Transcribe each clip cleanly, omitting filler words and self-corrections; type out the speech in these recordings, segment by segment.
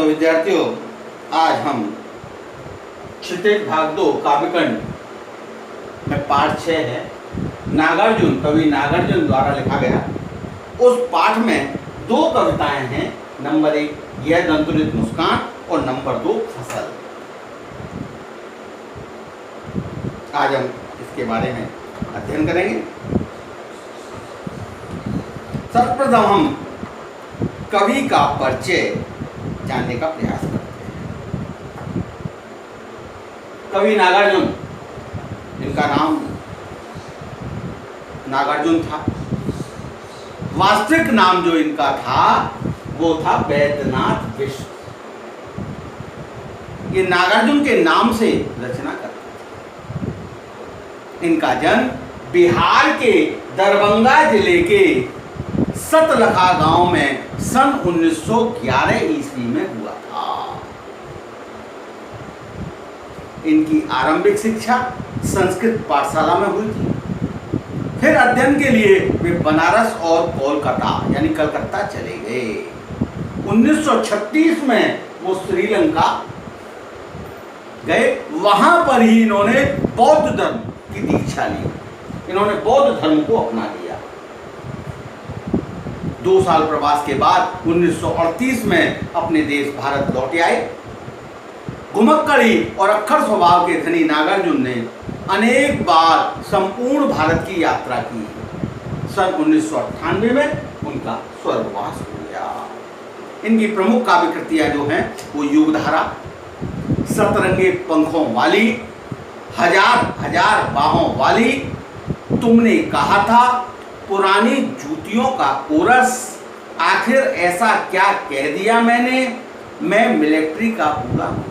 विद्यार्थियों, आज हम क्षितिज भाग 2 काव्यखंड में पाठ 6 है, नागार्जुन, कवि नागार्जुन द्वारा लिखा गया। उस पाठ में 2 कविताएं हैं। नंबर 1 यह दंतुलित मुस्कान और नंबर 2 फसल। आज हम इसके बारे में अध्ययन करेंगे। सर्वप्रथम हम कवि का परिचय जानने का प्रयास करते हैं। कवि नागार्जुन, इनका नाम नागार्जुन था। वास्तविक नाम जो इनका था वो था वैद्यनाथ विश्व। ये नागार्जुन के नाम से रचना करते थे। इनका जन्म बिहार के दरभंगा जिले के सतलखा गांव में सन 1911 ईस्वी में हुआ था। इनकी आरंभिक शिक्षा संस्कृत पाठशाला में हुई थी। फिर अध्ययन के लिए वे बनारस और कोलकाता यानी कलकत्ता चले गए। 1936 में वो श्रीलंका गए। वहां पर ही इन्होंने बौद्ध धर्म की दीक्षा ली। इन्होंने बौद्ध धर्म को अपना लिया। 2 साल प्रवास के बाद 1938 में अपने देश भारत लौट आए। घुमक्कड़ी और अक्खर स्वभाव के धनी नागार्जुन ने अनेक बार संपूर्ण भारत की यात्रा की। सन 1998 में उनका स्वर्गवास हो गया। इनकी प्रमुख काव्य कृतियां जो हैं वो युगधारा, सतरंगे पंखों वाली, हजार हजार बाहों वाली, तुमने कहा था, पुरानी जूतियों का कोरस, आखिर ऐसा क्या कह दिया मैंने, मैं मिलिट्री का पूरा हूं।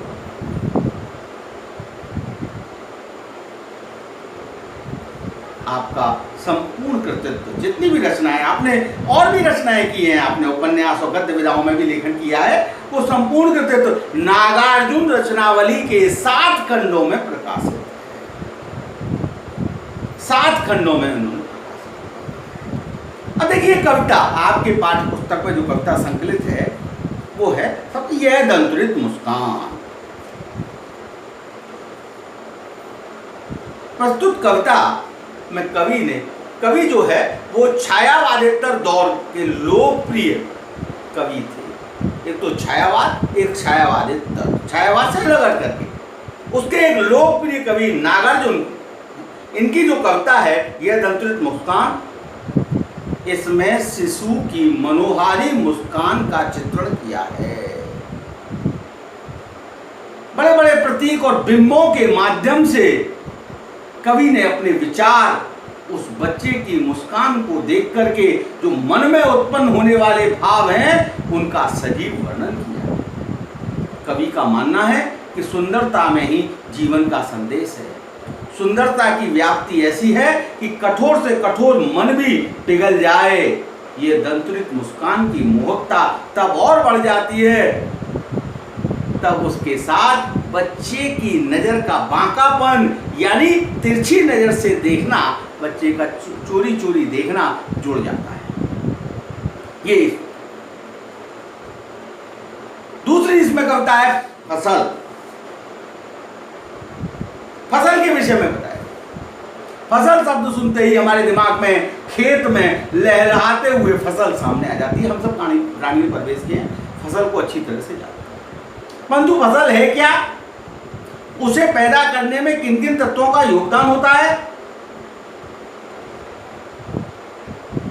आपका संपूर्ण कृतित्व, जितनी भी रचनाएं आपने और भी रचनाएं की हैं, आपने उपन्यास और गद्य विधाओं में भी लेखन किया है, वो संपूर्ण कृतित्व नागार्जुन रचनावली के 7 खंडों में प्रकाशित है। 7 खंडों में उन्होंने। अब देखिए, कविता आपके पाठ्य पुस्तक में जो कविता संकलित है वो है सब यह दंतुलित मुस्कान। प्रस्तुत कविता में कवि जो है वो छायावादेतर दौर के लोकप्रिय कवि थे। एक तो छायावाद, एक छायावादेतर, छायावाद से अलग करके उसके एक लोकप्रिय कवि नागार्जुन। इनकी जो कविता है यह दंतुलित मुस्कान, इसमें शिशु की मनोहारी मुस्कान का चित्रण किया है। बड़े बड़े प्रतीक और बिंबों के माध्यम से कवि ने अपने विचार उस बच्चे की मुस्कान को देख करके जो मन में उत्पन्न होने वाले भाव हैं उनका सजीव वर्णन किया। कवि का मानना है कि सुंदरता में ही जीवन का संदेश है। सुंदरता की व्याप्ति ऐसी है कि कठोर से कठोर मन भी पिघल जाए। ये दंतुलित मुस्कान की मोहकता तब और बढ़ जाती है तब उसके साथ बच्चे की नजर का बांकापन यानी तिरछी नजर से देखना, बच्चे का चोरी चोरी देखना जुड़ जाता है। ये दूसरी इसमें कविता है फसल। फसल के विषय में बताया। फसल शब्द सुनते ही हमारे दिमाग में खेत में लहराते हुए फसल सामने आ जाती है। हम सब ग्रामीण परिवेश के हैं, फसल को अच्छी तरह से जानते हैं। परंतु फसल है क्या, उसे पैदा करने में किन किन तत्वों का योगदान होता है,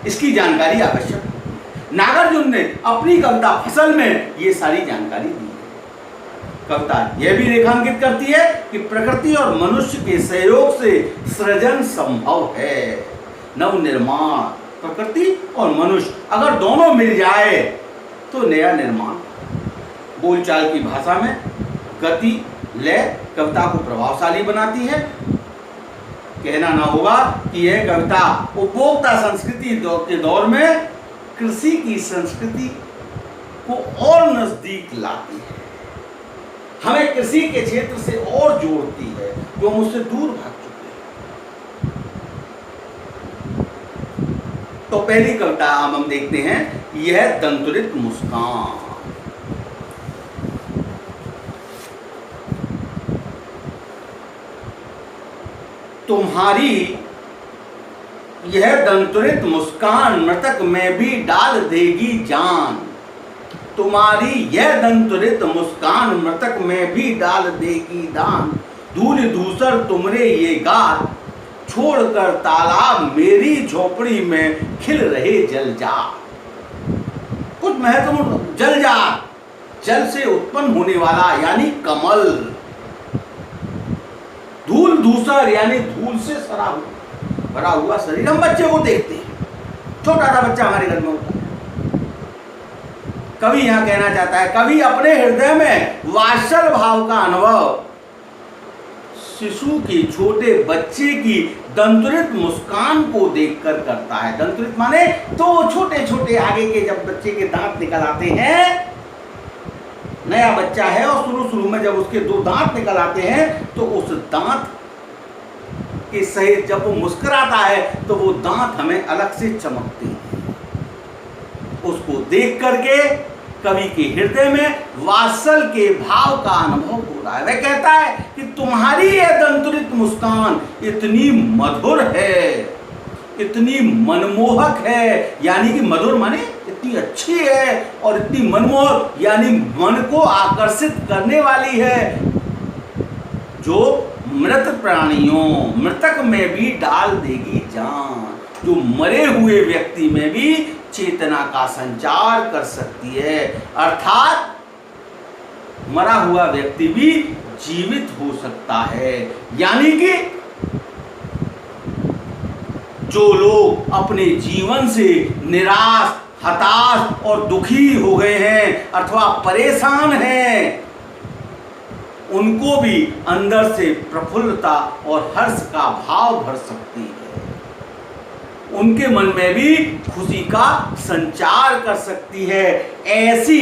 इसकी जानकारी आवश्यक है। नागार्जुन ने अपनी कविता फसल में ये सारी जानकारी दी है। कविता यह भी रेखांकित करती है कि प्रकृति और मनुष्य के सहयोग से सृजन संभव है। नव निर्माण, प्रकृति और मनुष्य अगर दोनों मिल जाए तो नया निर्माण। बोलचाल की भाषा में गति, लय कविता को प्रभावशाली बनाती है। कहना ना होगा कि यह कविता उपभोक्ता संस्कृति के दौर में कृषि की संस्कृति को और नजदीक लाती है, हमें कृषि के क्षेत्र से और जोड़ती है जो हम उससे दूर भाग चुके हैं। तो पहली कविता हम देखते हैं, यह दंतुलित मुस्कान। तुम्हारी यह दंतुरित मुस्कान मृतक में भी डाल देगी जान। तुम्हारी यह दंतुरित मुस्कान मृतक में भी डाल देगी दान। धूल धूसर तुमरे ये गात, छोड़कर तालाब मेरी झोपड़ी में खिल रहे जलजात। कुछ महत्वपूर्ण जलजात, जल से उत्पन्न होने वाला यानी कमल। धूल धूसर यानी धूल से भरा हुआ शरीर। हम बच्चे को देखते हैं, छोटा सा बच्चा हमारे घर में होता है। कवि यहां कहना चाहता है, कवि अपने हृदय में वात्सल भाव का अनुभव शिशु की, छोटे बच्चे की दंतुरित मुस्कान को देखकर करता है। दंतुरित माने तो छोटे छोटे आगे के जब बच्चे के दांत निकल आते हैं, नया बच्चा है और शुरू में जब उसके 2 दांत निकल आते हैं तो उस दांत के सहित जब वो मुस्कुराता है तो वो दांत हमें अलग से चमकते हैं। उसको देख करके कवि के हृदय में वात्सल के भाव का अनुभव हो रहा है। वह कहता है कि तुम्हारी यह दंतुरित मुस्कान इतनी मधुर है, इतनी मनमोहक है, यानी कि मधुर माने इतनी अच्छी है, और इतनी मनमोहक यानी मन को आकर्षित करने वाली है, जो मृत प्राणियों, मृतक में भी डाल देगी जान। जो मरे हुए व्यक्ति में भी चेतना का संचार कर सकती है, अर्थात मरा हुआ व्यक्ति भी जीवित हो सकता है। यानी कि जो लोग अपने जीवन से निराश, हताश और दुखी हो गए हैं अथवा परेशान हैं, उनको भी अंदर से प्रफुल्लता और हर्ष का भाव भर सकती है। उनके मन में भी खुशी का संचार कर सकती है। ऐसी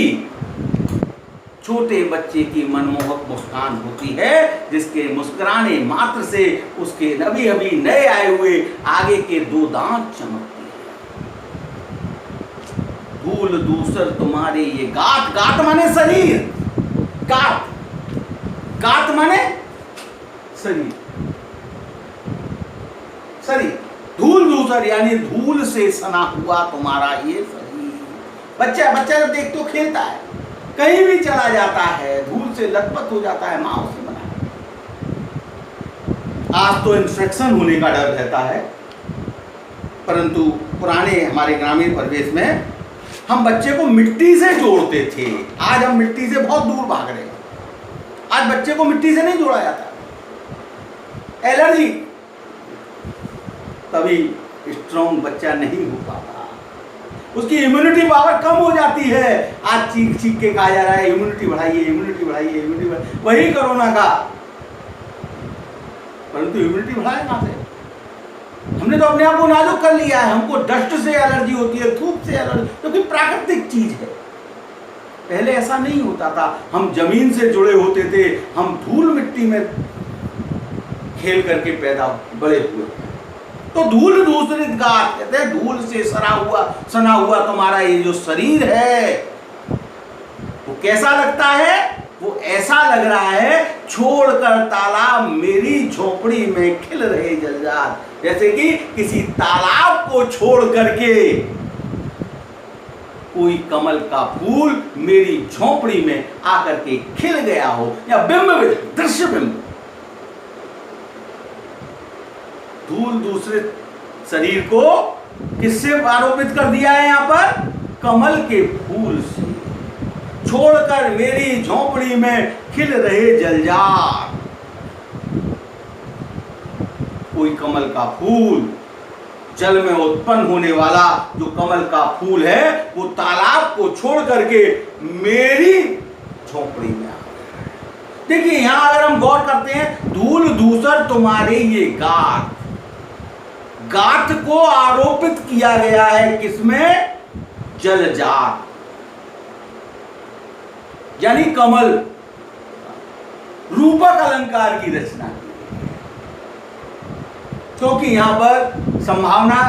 छोटे बच्चे की मनमोहक मुस्कान होती है, जिसके मुस्कुराने मात्र से उसके अभी अभी नए आए हुए आगे के 2 दांत चमकते हैं। धूल धूसर तुम्हारे ये गात, गात माने शरीर, गात, गात माने शरीर, शरीर। धूल धूसर यानी धूल से सना हुआ तुम्हारा ये शरीर। बच्चा जब देखते हो खेलता है, कहीं भी चला जाता है, धूल से लथपथ हो जाता है, मां उसे बना। आज तो इन्फेक्शन होने का डर रहता है, परंतु पुराने हमारे ग्रामीण परिवेश में हम बच्चे को मिट्टी से जोड़ते थे। आज हम मिट्टी से बहुत दूर भाग रहे हैं। आज बच्चे को मिट्टी से नहीं जोड़ा जाता। एलर्जी, तभी स्ट्रॉन्ग बच्चा नहीं हो पाता, उसकी इम्यूनिटी पावर कम हो जाती है। आज चीख चीख के कहा जा रहा है इम्यूनिटी बढ़ाइए, इम्यूनिटी बढ़ाइए, इम्यूनिटी बढ़ाइए, वही कोरोना का। परंतु इम्यूनिटी बढ़ाए कहां से? हमने तो अपने आप को नाजुक कर लिया है। हमको डस्ट से एलर्जी होती है, धूप से एलर्जी, क्योंकि प्राकृतिक चीज है। पहले ऐसा नहीं होता था। हम जमीन से जुड़े होते थे, हम धूल मिट्टी में खेल करके पैदा बड़े हुए। तो धूल दूसरी गात, कहते हैं धूल से सना हुआ तुम्हारा ये जो शरीर है वो कैसा लगता है? वो ऐसा लग रहा है छोड़कर तालाब मेरी झोपड़ी में खिल रहे जलजात। जैसे कि किसी तालाब को छोड़ करके कोई कमल का फूल मेरी झोपड़ी में आकर के खिल गया हो, या बिंब, दृश्य बिंब। धूल दूसरे शरीर को किससे आरोपित कर दिया है? यहां पर कमल के फूल से। छोड़कर मेरी झोपड़ी में खिल रहे जलजात। कोई कमल का फूल, जल में उत्पन्न होने वाला जो कमल का फूल है, वो तालाब को छोड़ करके मेरी झोपड़ी में आ गया। देखिए यहां अगर हम गौर करते हैं, धूल धूसर तुम्हारे ये गात, गात को आरोपित किया गया है किसमें? जलजात, यानी कमल, रूपक अलंकार की रचना की। क्योंकि यहां पर संभावना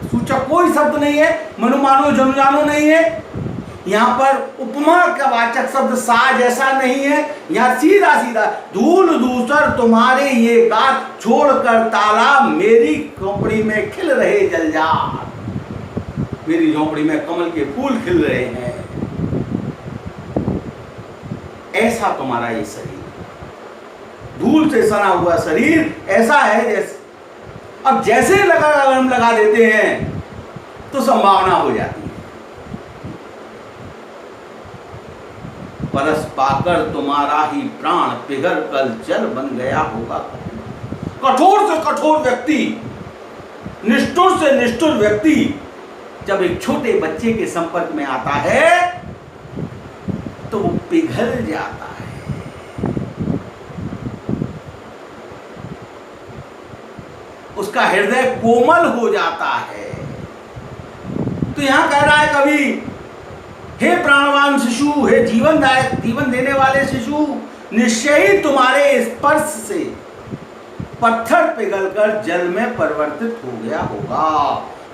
सूचक कोई शब्द नहीं है, मनुमानो जनुजानो नहीं है। यहाँ पर उपमा का वाचक शब्द सा जैसा नहीं है, यहाँ सीधा सीधा धूल धूसर तुम्हारे ये गात छोड़कर तालाब मेरी झोपड़ी में खिल रहे जलजार, मेरी झोपड़ी में कमल के फूल खिल रहे हैं, ऐसा तुम्हारा ये शरीर, धूल से सना हुआ शरीर ऐसा है जैसे। अब जैसे हम लगा देते हैं तो संभावना हो जाती है, परस पाकर तुम्हारा ही प्राण पिघल कल जल बन गया होगा। कठोर से कठोर व्यक्ति, निष्ठुर से निष्ठुर व्यक्ति जब एक छोटे बच्चे के संपर्क में आता है तो वो पिघल जाता है। उसका हृदय कोमल हो जाता है। तो यहां कह रहा है कवि, हे प्राणवान शिशु, हे जीवनदायक जीवन देने वाले शिशु, निश्चय ही तुम्हारे स्पर्श से पत्थर पिघलकर जल में परिवर्तित हो गया होगा।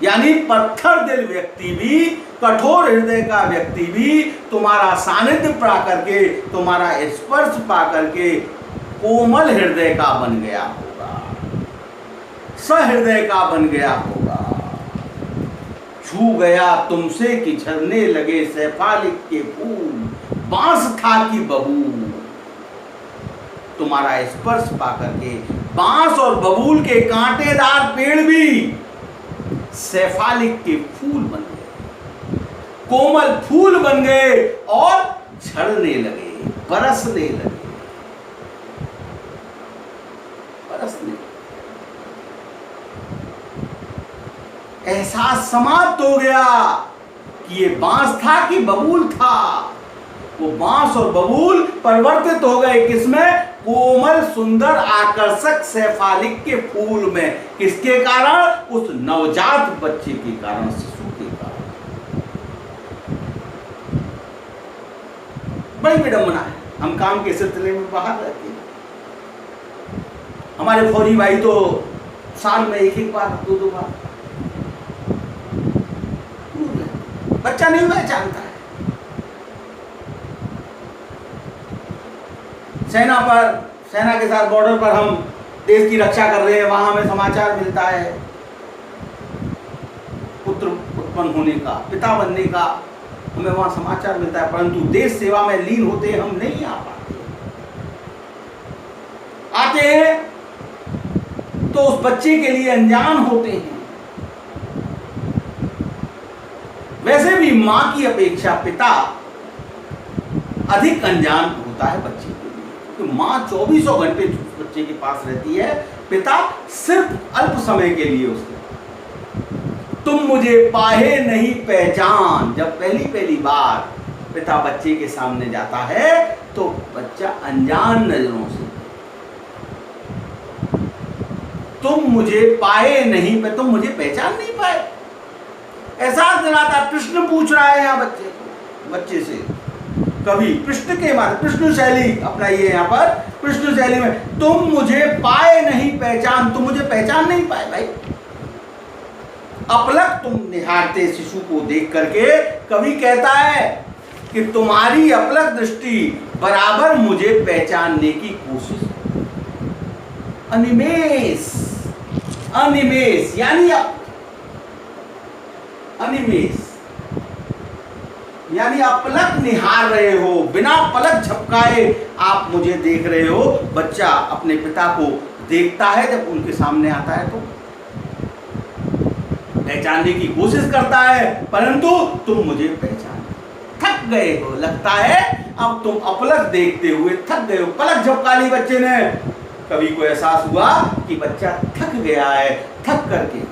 यानी पत्थर दिल व्यक्ति भी, कठोर हृदय का व्यक्ति भी तुम्हारा सानिध्य पा करके, तुम्हारा स्पर्श पा करके कोमल हृदय का बन गया होगा, सहृदय का बन गया होगा। छू गया तुमसे कि झरने लगे सैफालिक के फूल, बांस था कि बबूल, तुम्हारा स्पर्श पाकर के बांस और बबूल के कांटेदार पेड़ भी सैफालिक के फूल बन गए, कोमल फूल बन गए और झड़ने लगे, बरसने लगे, बरसने। एहसास समाप्त हो गया कि ये बांस था कि बबूल था। वो बांस और बबूल परिवर्तित हो गए किसमें? कोमल सुंदर आकर्षक सैफालिक के फूल में। किसके कारण? उस नवजात बच्चे के कारण, शिशु के कारण। बड़ी विडंबना है। हम काम के सिलसिले में बाहर रहते हैं, हमारे फौजी भाई तो साल में एक बार, दो बार, बच्चा नहीं पहचानता है। सेना पर, सेना के साथ बॉर्डर पर हम देश की रक्षा कर रहे हैं, वहां हमें समाचार मिलता है पुत्र उत्पन्न होने का, पिता बनने का, हमें वहां समाचार मिलता है, परंतु देश सेवा में लीन होते हम नहीं आ पाते। आते हैं तो उस बच्चे के लिए अनजान होते हैं। वैसे भी मां की अपेक्षा पिता अधिक अनजान होता है बच्चे के लिए, क्योंकि मां 24 घंटे बच्चे के पास रहती है, पिता सिर्फ अल्प समय के लिए उसके। तुम मुझे पाहे नहीं पहचान, जब पहली बार पिता बच्चे के सामने जाता है तो बच्चा अनजान नजरों से, तुम मुझे पाए नहीं, तुम मुझे पहचान नहीं पाए, एहसास दिलाता। प्रश्न पूछ रहा है यहाँ बच्चे से, कभी प्रश्न के माध्यम, प्रश्न शैली अपनाइए यहाँ पर, प्रश्न शैली में, तुम मुझे पाए नहीं पहचान, तुम मुझे पहचान नहीं पाए भाई। अपलक तुम निहारते शिशु को देख करके कवि कहता है कि तुम्हारी अपलक दृष्टि बराबर मुझे पहचानने की कोशिश, अनिमेष, अनिमेष यानी अनिमेष यानी अपलक निहार रहे हो, बिना पलक झपकाए आप मुझे देख रहे हो। बच्चा अपने पिता को देखता है, जब उनके सामने आता है तो पहचानने की कोशिश करता है, परंतु तुम मुझे पहचान थक गए हो, लगता है अब तुम अपलक देखते हुए थक गए हो। पलक झपका ली बच्चे ने, कवि को एहसास हुआ कि बच्चा थक गया है, थक करके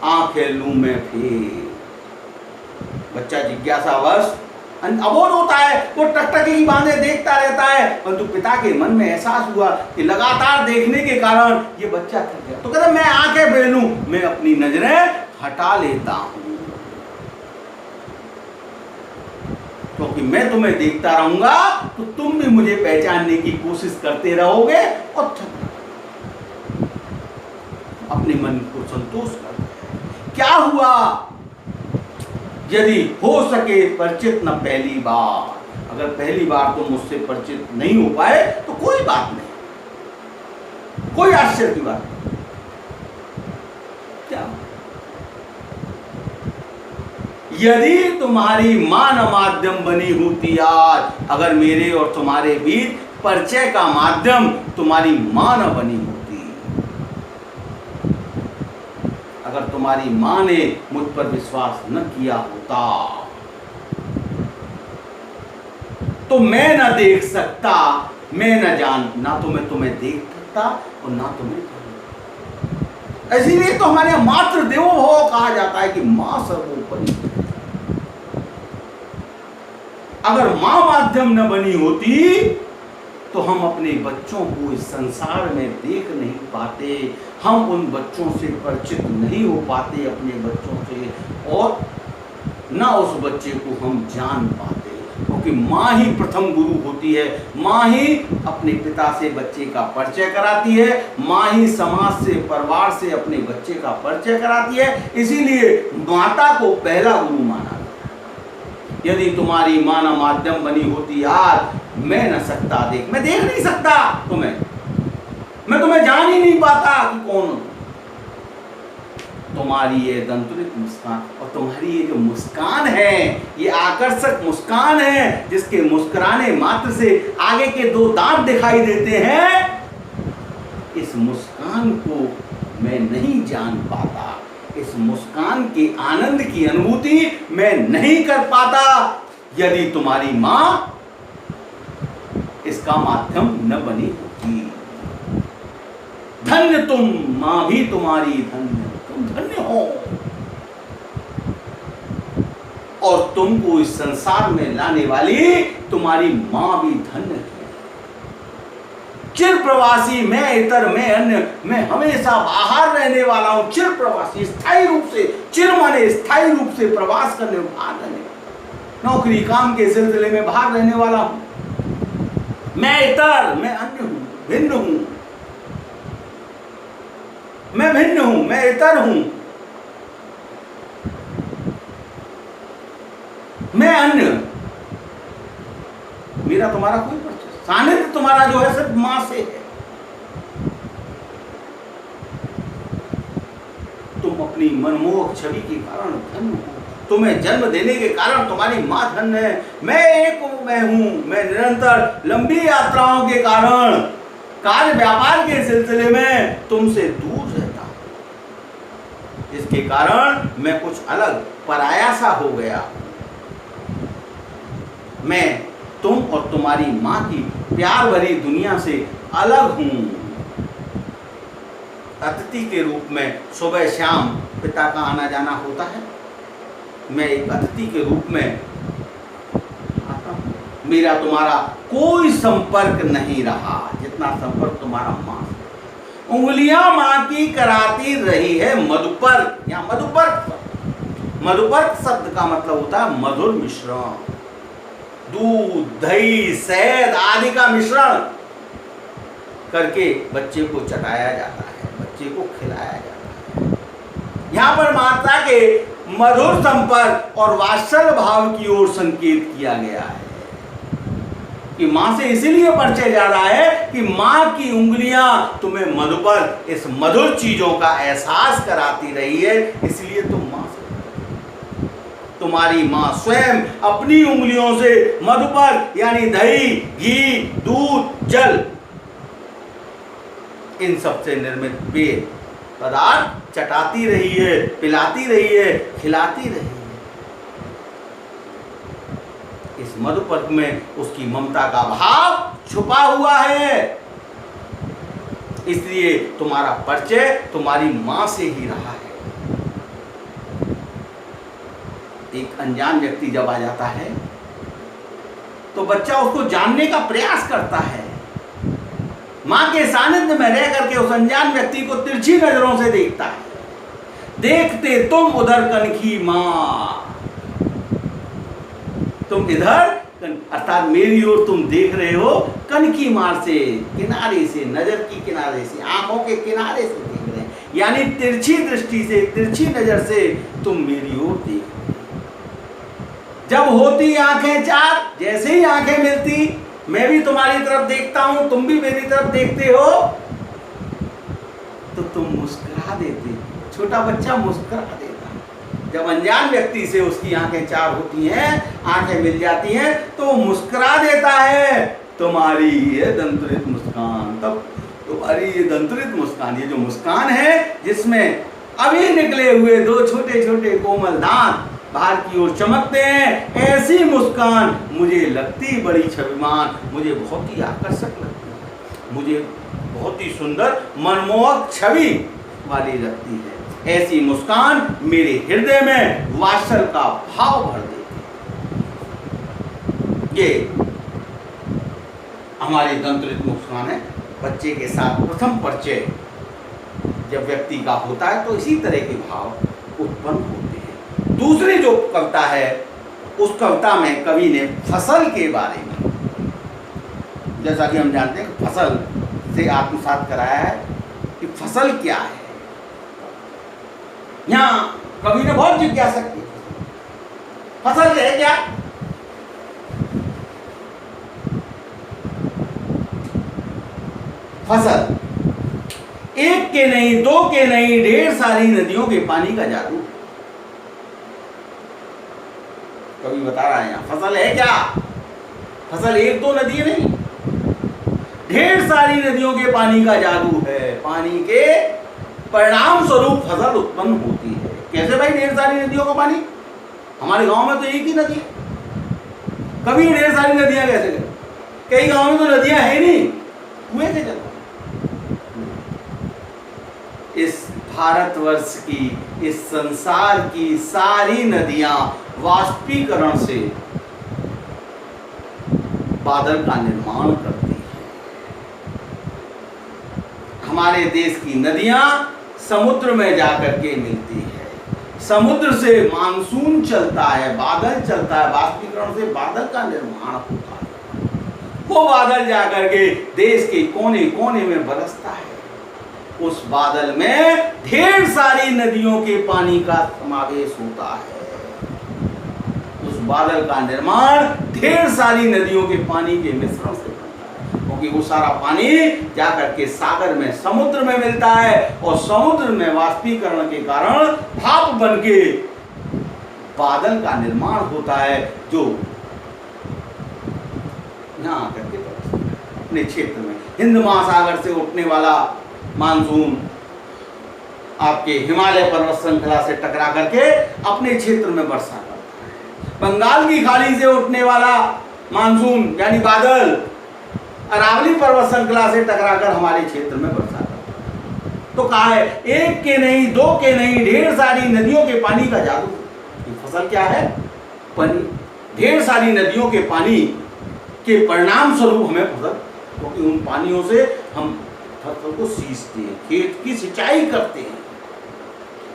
आंखें लूं में फिर बच्चा जिज्ञासावश अबोध होता है, वो टकटकी बांधे देखता रहता है, परंतु पिता के मन में एहसास हुआ कि लगातार देखने के कारण ये बच्चा थक गया। तो कहता मैं आंखें फेर लूं, मैं अपनी नजरें हटा लेता हूं, क्योंकि मैं तुम्हें देखता रहूंगा तो तुम भी मुझे पहचानने की कोशिश करते रहोगे और अपने मन को संतोष कर। क्या हुआ? यदि हो सके परिचित न पहली बार। अगर पहली बार तुम मुझसे परिचित नहीं हो पाए तो कोई बात नहीं, कोई आश्चर्य की बात नहीं। क्या यदि तुम्हारी मां न माध्यम बनी होती आज, अगर मेरे और तुम्हारे बीच परिचय का माध्यम तुम्हारी मां न बनी होती, अगर तुम्हारी मां ने मुझ पर विश्वास न किया होता तो मैं न देख सकता, मैं न जान, ना तो मैं तुम्हें देख सकता और ना तुम्हें जानता। इसीलिए तो हमारे यहां मातृ देवो भव कहा जाता है कि मां सर्वोपरि। अगर मां माध्यम न बनी होती तो हम अपने बच्चों को इस संसार में देख नहीं पाते, हम उन बच्चों से परिचित नहीं हो पाते अपने बच्चों से, और ना उस बच्चे को हम जान पाते, क्योंकि माँ ही प्रथम गुरु होती है। माँ ही अपने पिता से बच्चे का परिचय कराती है, माँ ही समाज से, परिवार से अपने बच्चे का परिचय कराती है। इसीलिए माता को पहला गुरु माना गया। यदि तुम्हारी माँ न माध्यम बनी होती आज, मैं न सकता देख, मैं देख नहीं सकता तुम्हें, मैं तुम्हें जान ही नहीं पाता कि कौन हो। तुम्हारी ये दंतुरित मुस्कान, और तुम्हारी ये जो मुस्कान है, ये आकर्षक मुस्कान है, जिसके मुस्कुराने मात्र से आगे के दो दांत दिखाई देते हैं, इस मुस्कान को मैं नहीं जान पाता, इस मुस्कान के आनंद की अनुभूति मैं नहीं कर पाता यदि तुम्हारी मां इसका माध्यम न बनी होती। धन्य तुम, मां भी तुम्हारी धन्य, तुम धन्य हो, और तुमको इस संसार में लाने वाली तुम्हारी मां भी धन्य है। चिर प्रवासी मैं, इतर मैं, अन्य, मैं हमेशा बाहर रहने वाला हूं। चिर प्रवासी, स्थायी रूप से, चिर माने स्थायी रूप से प्रवास करने, बाहर रहने, नौकरी काम के सिलसिले में बाहर रहने वाला हूं। मैं इतर, मैं अन्य हूं, भिन्न हूं, मैं भिन्न हूं, मैं इतर हूं, मैं अन्य, मेरा तुम्हारा कोई परिचय, सानिध्य तुम्हारा जो है सिर्फ मां से है। तुम अपनी मनमोहक छवि के कारण धन्य हो, तुम्हें जन्म देने के कारण तुम्हारी मां धन्य है। मैं एक मैं हूं, मैं निरंतर लंबी यात्राओं के कारण, कार्य व्यापार के सिलसिले में तुमसे दूर रहता हूं, इसके कारण मैं कुछ अलग पराया सा हो गया। मैं तुम और तुम्हारी मां की प्यार भरी दुनिया से अलग हूं। अतिथि के रूप में सुबह शाम पिता का आना जाना होता है, मैं एक अतिथि के रूप में आता हूं। मेरा तुम्हारा कोई संपर्क नहीं रहा जितना संपर्क तुम्हारा मां से। उंगलियां मां की कराती रही है मधुपर्क, या मधुपर्क, मधुपर्क शब्द का मतलब होता है मधुर मिश्रण, दूध, दही, शहद आदि का मिश्रण करके बच्चे को चटाया जाता है, बच्चे को खिलाया जाता है। यहाँ पर माता के मधुर संपर्क और वात्सल्य भाव की ओर संकेत किया गया है कि मां से इसीलिए परिचय जा रहा है कि मां की उंगलियां तुम्हें मधुपर, इस मधुर चीजों का एहसास कराती रही है, इसलिए तुम मां से, तुम्हारी मां स्वयं अपनी उंगलियों से मधुपर यानी दही, घी, दूध, जल, इन सब से निर्मित पेय पदार्थ चटाती रही है, पिलाती रही है, खिलाती रही है। इस मधुपर्क में उसकी ममता का भाव छुपा हुआ है, इसलिए तुम्हारा परिचय तुम्हारी मां से ही रहा है। एक अनजान व्यक्ति जब आ जाता है तो बच्चा उसको जानने का प्रयास करता है, मां के सानिध्य में रह करके उस अनजान व्यक्ति को तिरछी नजरों से देखता है। देखते तुम उधर कनखी मां, तुम इधर अर्थात मेरी ओर तुम देख रहे हो, कनखी मार से, किनारे से, नजर की किनारे से, आंखों के किनारे से देख रहे हैं, यानी तिरछी दृष्टि से, तिरछी नजर से तुम मेरी ओर देख रहे हो। जब होती आंखें चार, जैसे ही आंखें मिलती, मैं भी तुम्हारी तरफ देखता हूं, तुम भी मेरी तरफ देखते हो, तो तुम मुस्कुरा देते। छोटा बच्चा मुस्कुरा देता। जब अनजान व्यक्ति से उसकी आंखें चार होती हैं, आंखें मिल जाती हैं, तो वो मुस्कुरा देता है। तुम्हारी ये दंतरित मुस्कान, तब तुम्हारी ये दंतरित मुस्कान, ये जो मुस्कान है जिसमें अभी निकले हुए दो छोटे छोटे कोमल दांत बाहर की ओर चमकते हैं, ऐसी मुस्कान मुझे लगती बड़ी छविमान, मुझे बहुत ही आकर्षक लगती है, मुझे बहुत ही सुंदर मनमोहक छवि वाली लगती है। ऐसी मुस्कान मेरे हृदय में वात्सल का भाव भर देती है। ये हमारी दंतरित मुस्कान है। बच्चे के साथ प्रथम परिचय जब व्यक्ति का होता है तो इसी तरह के भाव उत्पन्न होते हैं। दूसरी जो कविता है, उस कविता में कवि ने फसल के बारे में, जैसा कि हम जानते हैं कि फसल से आत्मसात कराया है कि फसल क्या है। यहाँ कवि ने बहुत जिज्ञासा की, फसल है क्या? फसल एक के नहीं, दो के नहीं, ढेर सारी नदियों के पानी का जादू। कवि बता रहा है यहाँ फसल है क्या? फसल एक दो नदी नहीं, ढेर सारी नदियों के पानी का जादू है। पानी के परिणाम स्वरूप फसल उत्पन्न होती है। कैसे भाई ढेर सारी नदियों का पानी? हमारे गांव में तो एक ही नदी है, कभी ढेर सारी नदियां कैसे गए? कई गांव में तो नदियां है नहीं, कुएं से चलता। इस भारतवर्ष की, इस संसार की सारी नदियां वाष्पीकरण से बादल का निर्माण करती है। हमारे देश की नदियां समुद्र में जाकर के मिलती है, समुद्र से मानसून चलता है, बादल चलता है, वाष्पीकरण से बादल का निर्माण होता है। वो बादल जाकर के देश के कोने कोने में बरसता है। उस बादल में ढेर सारी नदियों के पानी का समावेश होता है। उस बादल का निर्माण ढेर सारी नदियों के पानी के मिश्रण से बनता है, क्योंकि वो सारा पानी जाकर के सागर में, समुद्र में मिलता है, और समुद्र में वाष्पीकरण के कारण भाप बन के बादल का निर्माण होता है, जो यहाँ आकर के अपने क्षेत्र में हिंद महासागर से उठने वाला मानसून आपके हिमालय पर्वत श्रृंखला से टकरा करके अपने क्षेत्र में वर्षा करता है। बंगाल की खाड़ी से उठने वाला मानसून यानी बादल अरावली पर्वत श्रृंखला से टकराकर हमारे क्षेत्र में वर्षा करता है। तो कहा है एक के नहीं, दो के नहीं, ढेर सारी नदियों के पानी का जादू। ये फसल क्या है? पानी। ढेर सारी नदियों के पानी के परिणाम स्वरूप हमें फसल, क्योंकि उन पानियों से हम फसल को सींचते हैं, खेत की सिंचाई करते हैं।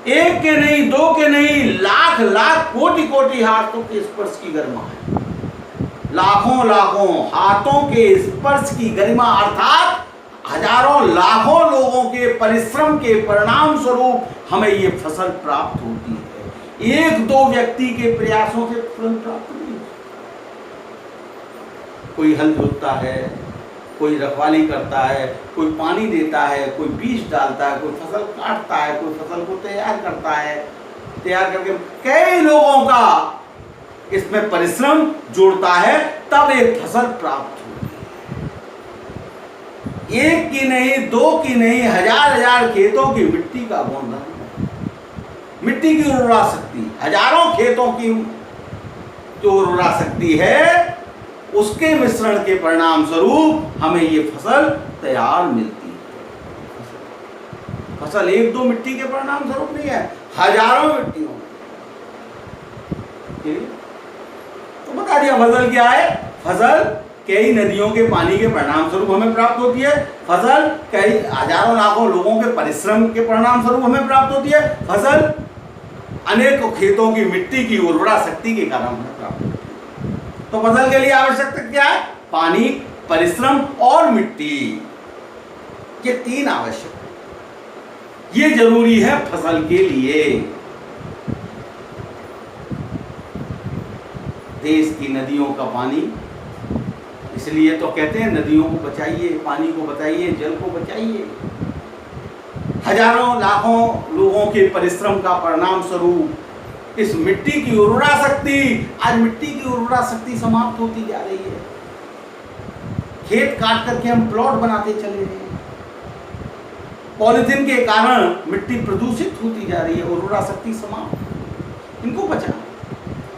एक के नहीं, दो के नहीं, लाख लाख कोटि कोटि हाथों के स्पर्श की गरिमा है। लाखों लाखों हाथों के स्पर्श की गरिमा, अर्थात हजारों लाखों लोगों के परिश्रम के परिणाम स्वरूप हमें ये फसल प्राप्त होती है। एक दो व्यक्ति के प्रयासों से फसल प्राप्त नहीं होती। कोई हल जोतता है, कोई रखवाली करता है, कोई पानी देता है, कोई बीज डालता है, कोई फसल काटता है, कोई फसल को तैयार करता है, तैयार करके कई लोगों का इसमें परिश्रम जोड़ता है, तब एक फसल प्राप्त होती है। एक की नहीं, दो की नहीं, हजार हजार खेतों की मिट्टी का गुणधर्म, मिट्टी की उर्वरा शक्ति, हजारों खेतों की जो उर्वरा शक्ति है, उसके मिश्रण के परिणाम स्वरूप हमें ये फसल तैयार मिलती है। फसल एक दो मिट्टी के परिणाम स्वरूप नहीं है, हजारों मिट्टियों। तो बता दिया फसल क्या है। फसल कई नदियों के पानी के परिणाम स्वरूप हमें प्राप्त होती है। फसल कई हजारों लाखों लोगों के परिश्रम के परिणाम स्वरूप हमें प्राप्त होती है। फसल अनेकों खेतों की मिट्टी की उर्वरा शक्ति के कारण हमें प्राप्त होती है। तो फसल के लिए आवश्यकता क्या है? पानी, परिश्रम और मिट्टी, ये तीन आवश्यक है। ये जरूरी है फसल के लिए। देश की नदियों का पानी। इसलिए तो कहते हैं नदियों को बचाइए, पानी को बचाइए, जल को बचाइए। हजारों लाखों लोगों के परिश्रम का परिणाम स्वरूप इस मिट्टी की उर्वरा शक्ति, आज मिट्टी की उर्वरा शक्ति समाप्त होती जा रही है। खेत काट करके हम प्लॉट बनाते चले रहे हैं। पॉलिथीन के कारण मिट्टी प्रदूषित होती जा रही है, उर्वरा शक्ति समाप्त। इनको बचाना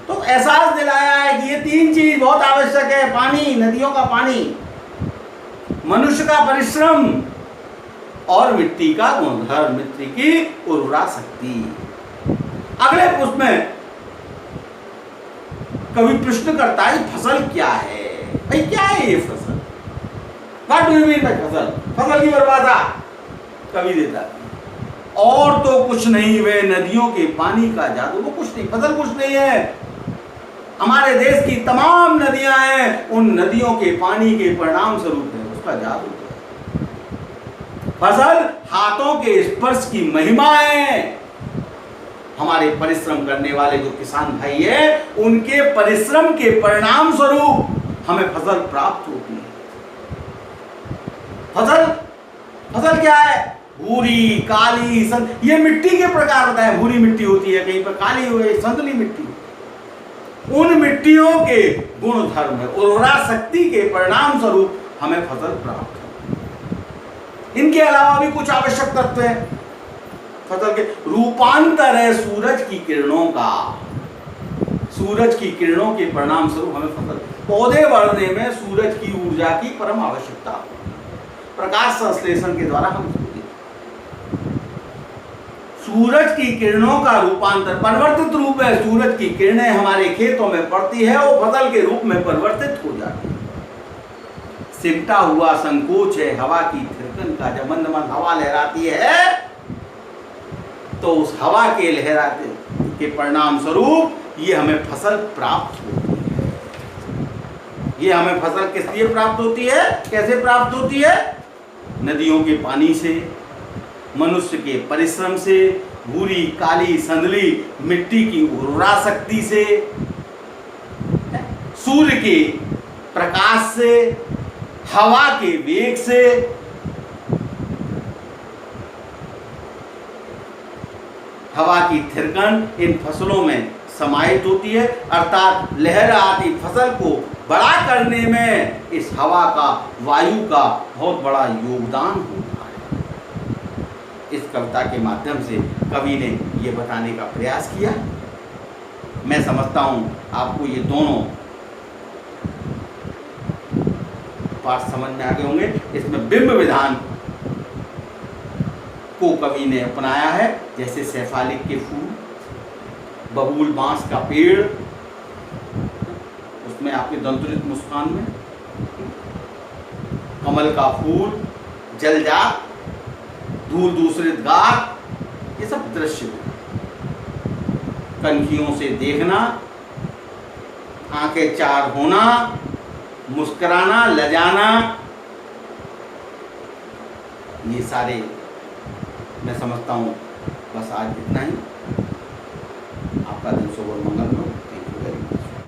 तो एहसास दिलाया है कि ये तीन चीज बहुत आवश्यक है, पानी, नदियों का पानी, मनुष्य का परिश्रम और मिट्टी का गुणधर्म, मिट्टी की उर्वरा शक्ति। अगले पुष्प में कवि प्रश्न करता है फसल क्या है? भाई क्या है ये फसल? What do you mean by फसल? फसल की बर्बादा कवि देता है। और तो कुछ नहीं, वे नदियों के पानी का जादू। वो कुछ नहीं, फसल कुछ नहीं है। हमारे देश की तमाम नदियां हैं, उन नदियों के पानी के परिणाम स्वरूप है उसका जादू। फसल हाथों के स्पर्श की महिमा है। हमारे परिश्रम करने वाले जो किसान भाई है, उनके परिश्रम के परिणाम स्वरूप हमें फसल प्राप्त होती है। फसल क्या है? भूरी, काली, ये मिट्टी के प्रकार बताए। भूरी मिट्टी होती है, कहीं पर काली हो गई, संदली मिट्टी। उन मिट्टियों के गुण धर्म है, उर्वरा शक्ति के परिणाम स्वरूप हमें फसल प्राप्त है। इनके अलावा भी कुछ आवश्यक तत्व है फसल के। रूपांतर है सूरज की किरणों का। सूरज की किरणों के परिणाम स्वरूप हमें फसल, पौधे बढ़ने में सूरज की ऊर्जा की परम आवश्यकता होती है। प्रकाश संश्लेषण के द्वारा हम सूरज की किरणों का रूपांतर, परिवर्तित रूप है। सूरज की किरणें हमारे खेतों में पड़ती है, वो फसल के रूप में परिवर्तित हो जाती है। सिमटा हुआ संकोच है हवा की थिरकन का। जब मंद मंद हवा लहराती है तो उस हवा के लहराते के परिणाम स्वरूप ये हमें फसल प्राप्त होती है। ये हमें फसल किस लिए प्राप्त होती है? कैसे प्राप्त होती है? नदियों के पानी से, मनुष्य के परिश्रम से, भूरी, काली, संदली मिट्टी की उर्वरा शक्ति से, सूर्य के प्रकाश से, हवा के वेग से, हवा की थिरकन इन फसलों में समाहित होती है। अर्थात लहर आती फसल को बड़ा करने में इस हवा का, वायु का बहुत बड़ा योगदान होता है। इस कविता के माध्यम से कवि ने ये बताने का प्रयास किया। मैं समझता हूँ आपको ये दोनों पाठ समझ में आ गए होंगे। इसमें बिंब विधान को कवि ने अपनाया है, जैसे सैफालिक के फूल, बबूल बांस का पेड़, उसमें आपके दंतुरित मुस्कान में कमल का फूल, जलजात, धूल दूसरित गार, ये सब दृश्य। कनखियों से देखना, आंखें चार होना, मुस्कुराना, लजाना, ये सारे मैं समझता हूँ। बस आज इतना ही। आपका दिन शुभ और मंगल हो।